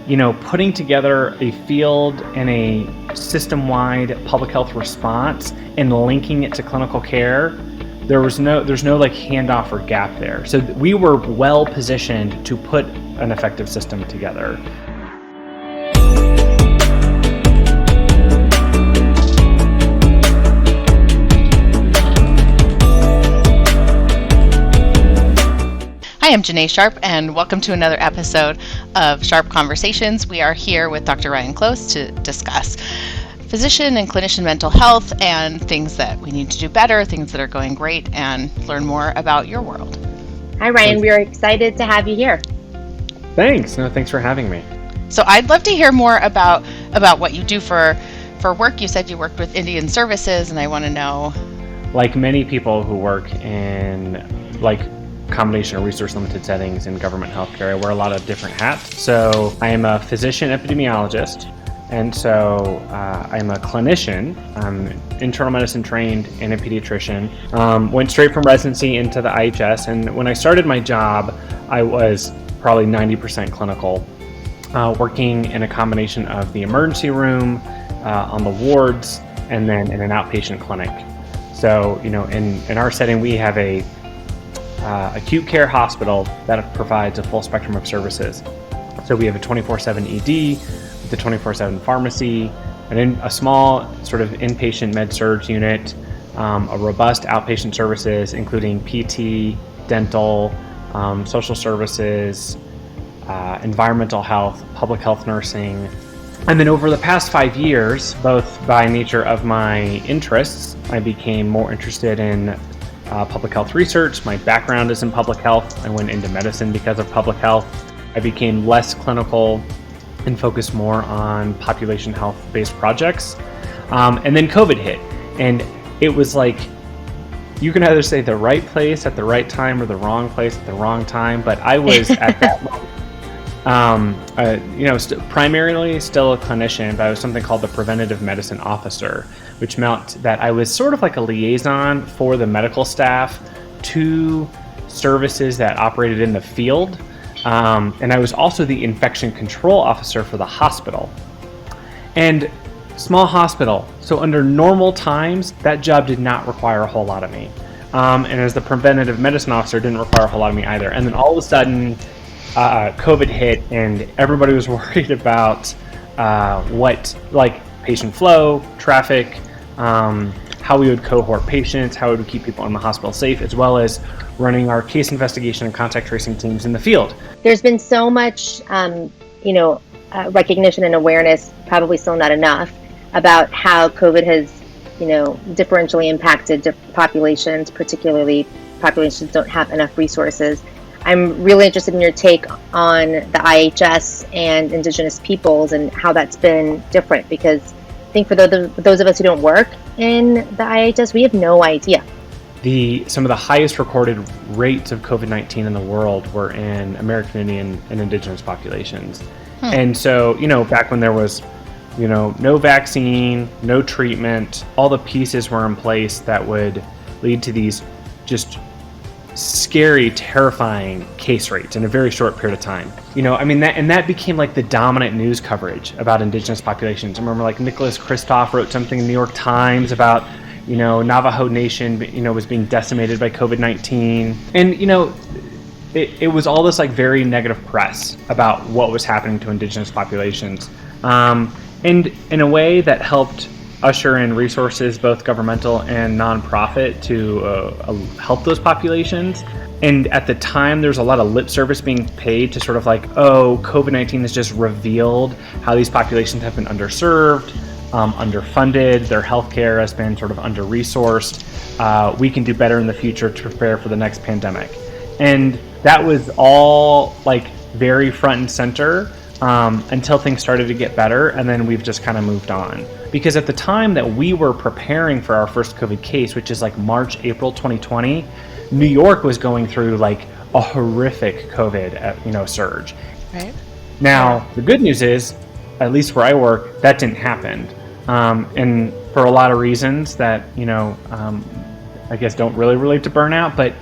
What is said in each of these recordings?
putting together a field and a system-wide public health response and linking it to clinical care, there's no like handoff or gap there. So we were well positioned to put an effective system together. Hi, I'm Janae Sharp, and welcome to another episode of Sharp Conversations. We are here with Dr. Ryan Close to discuss physician and clinician mental health and things that we need to do better, things that are going great, and learn more about your world. Hi, Ryan. We are excited to have you here. Thanks. Thanks for having me. So I'd love to hear more about what you do for work. You said you worked with Indian Services, and I want to know. Like many people who work in combination of resource limited settings in government healthcare, I wear a lot of different hats. So I am a physician epidemiologist, and so I'm a clinician. I'm internal medicine trained and a pediatrician. Went straight from residency into the IHS, and when I started my job, I was probably 90% clinical, working in a combination of the emergency room, on the wards, and then in an outpatient clinic. So, in our setting, we have a acute care hospital that provides a full spectrum of services. So we have a 24/7 ED, the 24/7 pharmacy, and a small sort of inpatient med-surg unit, a robust outpatient services, including PT, dental, social services, environmental health, public health nursing. And then over the past 5 years, both by nature of my interests, I became more interested in public health research. My background is in public health. I went into medicine because of public health. I became less clinical and focused more on population health-based projects. And then COVID hit, and it was like, you can either say the right place at the right time or the wrong place at the wrong time, but I was at that moment, primarily still a clinician, but I was something called the preventative medicine officer, which meant that I was sort of like a liaison for the medical staff to services that operated in the field. And I was also the infection control officer for the hospital. And small hospital, so under normal times, that job did not require a whole lot of me. And as the preventative medicine officer, it didn't require a whole lot of me either. And then all of a sudden, COVID hit, and everybody was worried about patient flow, traffic, how we would cohort patients, how we would keep people in the hospital safe, as well as running our case investigation and contact tracing teams in the field. There's been so much, recognition and awareness, probably still not enough, about how COVID has, differentially impacted populations, particularly populations that don't have enough resources. I'm really interested in your take on the IHS and Indigenous peoples and how that's been different, because I think for those of us who don't work in the IHS, we have no idea. Some of the highest recorded rates of COVID-19 in the world were in American Indian and Indigenous populations. And so, back when there was, no vaccine, no treatment, all the pieces were in place that would lead to these just scary, terrifying case rates in a very short period of time. That became like the dominant news coverage about Indigenous populations. I remember Nicholas Kristof wrote something in the New York Times about, Navajo Nation, was being decimated by COVID-19. And, it was all this very negative press about what was happening to Indigenous populations. And in a way that helped usher in resources, both governmental and nonprofit, to help those populations. And at the time, there's a lot of lip service being paid to sort of COVID-19 has just revealed how these populations have been underserved, underfunded, their healthcare has been sort of under-resourced. We can do better in the future to prepare for the next pandemic. And that was all very front and center until things started to get better, and then we've just kind of moved on. Because at the time that we were preparing for our first COVID case, which is March, April 2020, New York was going through a horrific COVID surge. Right. Now, the good news is, at least where I work, that didn't happen. And for a lot of reasons that, I guess don't really relate to burnout, but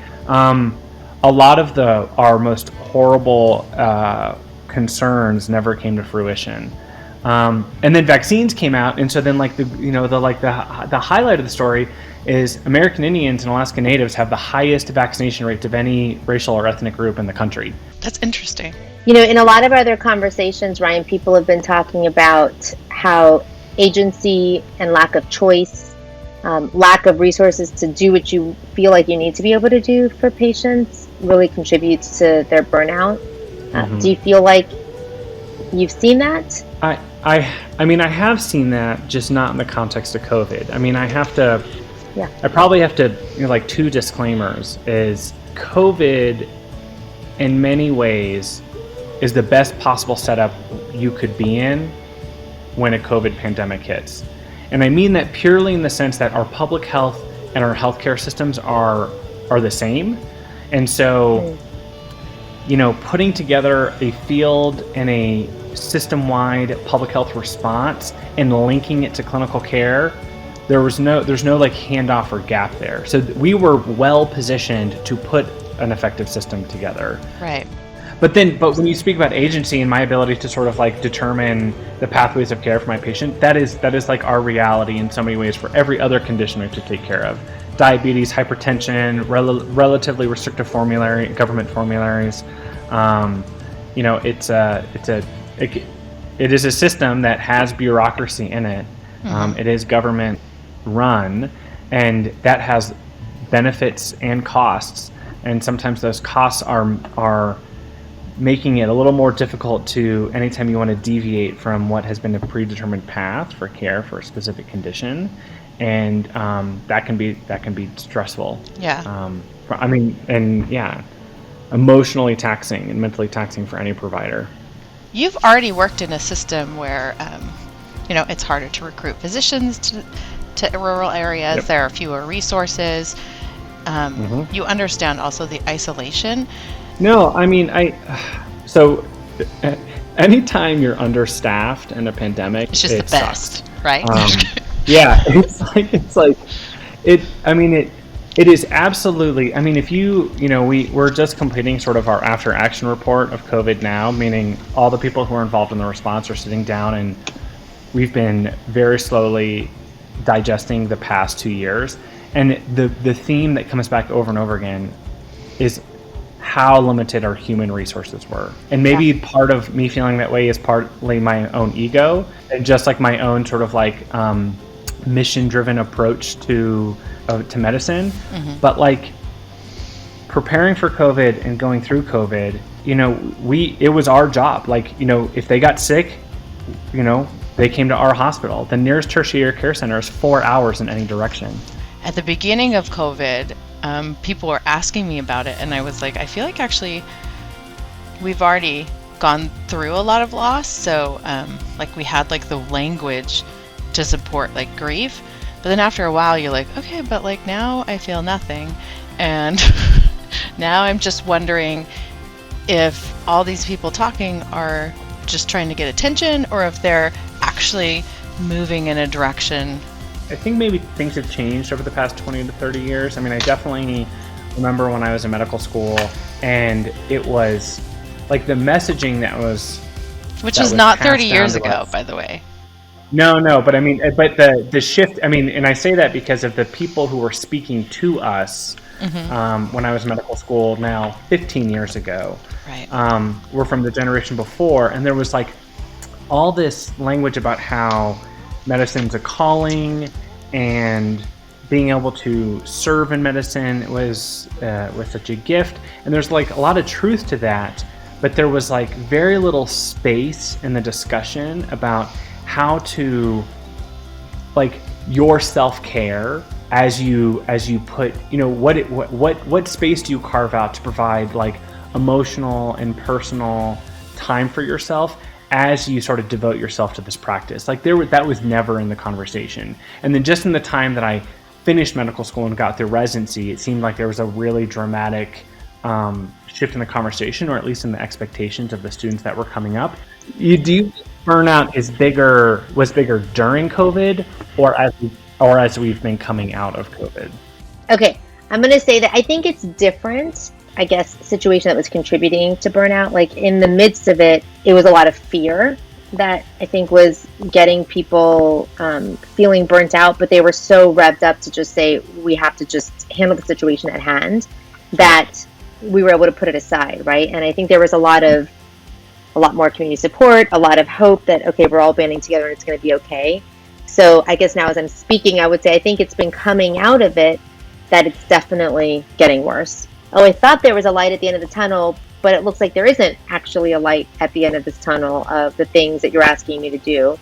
a lot of our most horrible concerns never came to fruition. And then vaccines came out, and so then the highlight of the story is American Indians and Alaska Natives have the highest vaccination rates of any racial or ethnic group in the country. That's interesting. In a lot of other conversations, Ryan, people have been talking about how agency and lack of choice, lack of resources to do what you feel like you need to be able to do for patients really contributes to their burnout. Do you feel like you've seen that? I mean, I have seen that, just not in the context of COVID. I mean, I probably have to, two disclaimers is COVID in many ways is the best possible setup you could be in when a COVID pandemic hits. And I mean that purely in the sense that our public health and our healthcare systems are the same. And so, putting together a field and a system-wide public health response and linking it to clinical care, there's no handoff or gap there. So we were well positioned to put an effective system together. Right. But when you speak about agency and my ability to sort of determine the pathways of care for my patient, that is our reality in so many ways for every other condition we have to take care of. Diabetes, hypertension, relatively restrictive government formularies. It is a system that has bureaucracy in it. It is government run, and that has benefits and costs. And sometimes those costs are making it a little more difficult to, anytime you want to deviate from what has been a predetermined path for care for a specific condition, and that can be stressful. Yeah. Emotionally taxing and mentally taxing for any provider. You've already worked in a system where, it's harder to recruit physicians to rural areas. Yep. There are fewer resources. You understand also the isolation. No, I mean, anytime you're understaffed in a pandemic, it's just it the best, sucks. right? Yeah, it is absolutely. I mean, if we're just completing sort of our after action report of COVID now, meaning all the people who are involved in the response are sitting down, and we've been very slowly digesting the past 2 years. And the theme that comes back over and over again is how limited our human resources were. And maybe part of me feeling that way is partly my own ego and just my own sort of mission-driven approach to medicine. But preparing for COVID and going through COVID, it was our job. If they got sick, they came to our hospital. The nearest tertiary care center is 4 hours in any direction. At the beginning of COVID, people were asking me about it, and I was like, I feel like actually we've already gone through a lot of loss. So we had the language to support grief. But then after a while, you're like, okay, but now I feel nothing. And now I'm just wondering if all these people talking are just trying to get attention, or if they're actually moving in a direction. I think maybe things have changed over the past 20 to 30 years. I mean, I definitely remember when I was in medical school, and it was the messaging that was... Which is not 30 years ago, by the way. No, but I mean, but the shift, I mean, and I say that because of the people who were speaking to us when I was in medical school now 15 years ago. Right. Were from the generation before, and there was all this language about how medicine's a calling, and being able to serve in medicine was such a gift. And there's a lot of truth to that, but there was very little space in the discussion about how to your self-care as you put, what space do you carve out to provide emotional and personal time for yourself as you sort of devote yourself to this practice. That was never in the conversation. And then just in the time that I finished medical school and got through residency, it seemed like there was a really dramatic shift in the conversation, or at least in the expectations of the students that were coming up. Do you think burnout was bigger during COVID, or as we've been coming out of COVID? Okay, I'm going to say that I think it's different I guess, situation that was contributing to burnout. Like in the midst of it, it was a lot of fear that I think was getting people feeling burnt out, but they were so revved up to just say, we have to just handle the situation at hand, that we were able to put it aside, right? And I think there was a lot more community support, a lot of hope that, okay, we're all banding together and it's going to be okay. So I guess now as I'm speaking, I would say I think it's been coming out of it that it's definitely getting worse. Oh, I thought there was a light at the end of the tunnel, but it looks like there isn't actually a light at the end of this tunnel of the things that you're asking me to do.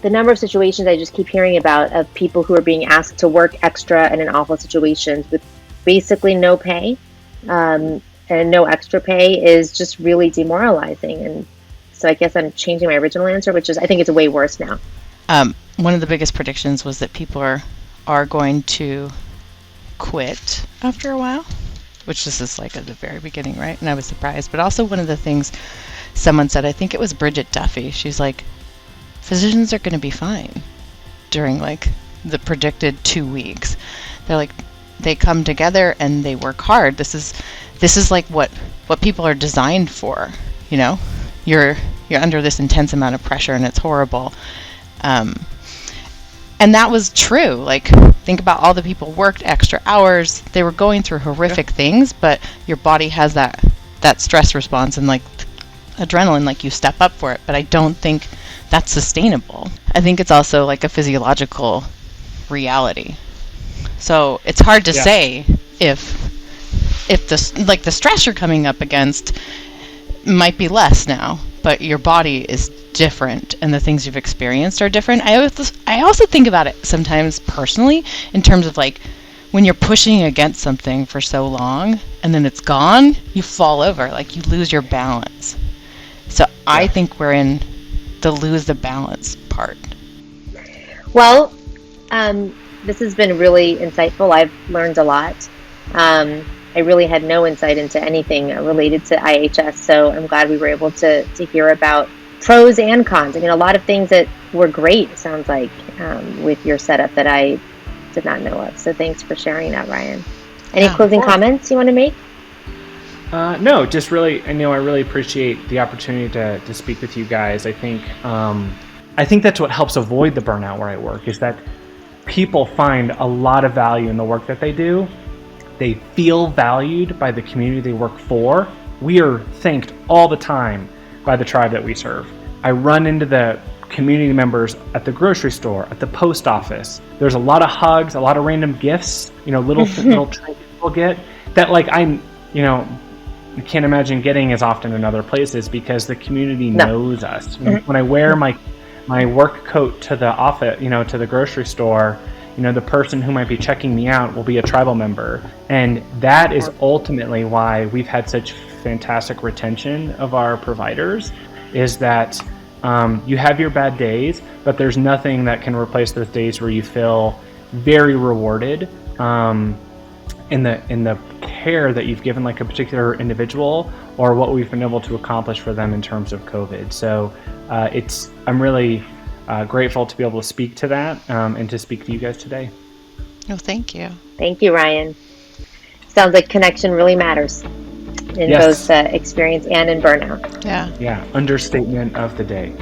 The number of situations I just keep hearing about of people who are being asked to work extra and in awful situations with basically no pay and no extra pay is just really demoralizing. And so I guess I'm changing my original answer, which is I think it's way worse now. One of the biggest predictions was that people are going to quit after a while, which this is like at the very beginning, right? And I was surprised. But also one of the things someone said, I think it was Bridget Duffy, she's like, physicians are going to be fine during like the predicted 2 weeks. They're like, they come together and they work hard. This is like what people are designed for, you know? You're under this intense amount of pressure and it's horrible. And that was true. Like, think about all the people worked extra hours. They were going through horrific things, but your body has that stress response and like adrenaline, like you step up for it. But I don't think that's sustainable. I think it's also like a physiological reality. So it's hard to say if the stress you're coming up against might be less now, but your body is different and the things you've experienced are different. I also think about it sometimes personally in terms of like when you're pushing against something for so long and then it's gone, you fall over, like you lose your balance. So I think we're in the lose the balance part. Well, this has been really insightful. I've learned a lot. I really had no insight into anything related to IHS, so I'm glad we were able to hear about pros and cons. I mean, a lot of things that were great, it sounds like, with your setup that I did not know of. So thanks for sharing that, Ryan. Any closing comments you want to make? No, just really, I really appreciate the opportunity to speak with you guys. I think that's what helps avoid the burnout where I work, is that people find a lot of value in the work that they do. They feel valued by the community they work for. We are thanked all the time by the tribe that we serve. I run into the community members at the grocery store, at the post office. There's a lot of hugs, a lot of random gifts, little trinkets we'll get that I can't imagine getting as often in other places because the community knows us. When I wear my work coat to the office, to the grocery store, the person who might be checking me out will be a tribal member. And that is ultimately why we've had such fantastic retention of our providers, is that you have your bad days, but there's nothing that can replace those days where you feel very rewarded in the care that you've given like a particular individual or what we've been able to accomplish for them in terms of COVID. So I'm really grateful to be able to speak to that and to speak to you guys today. Oh, thank you. Thank you, Ryan. Sounds like connection really matters in both experience and in burnout. Yeah. Understatement of the day.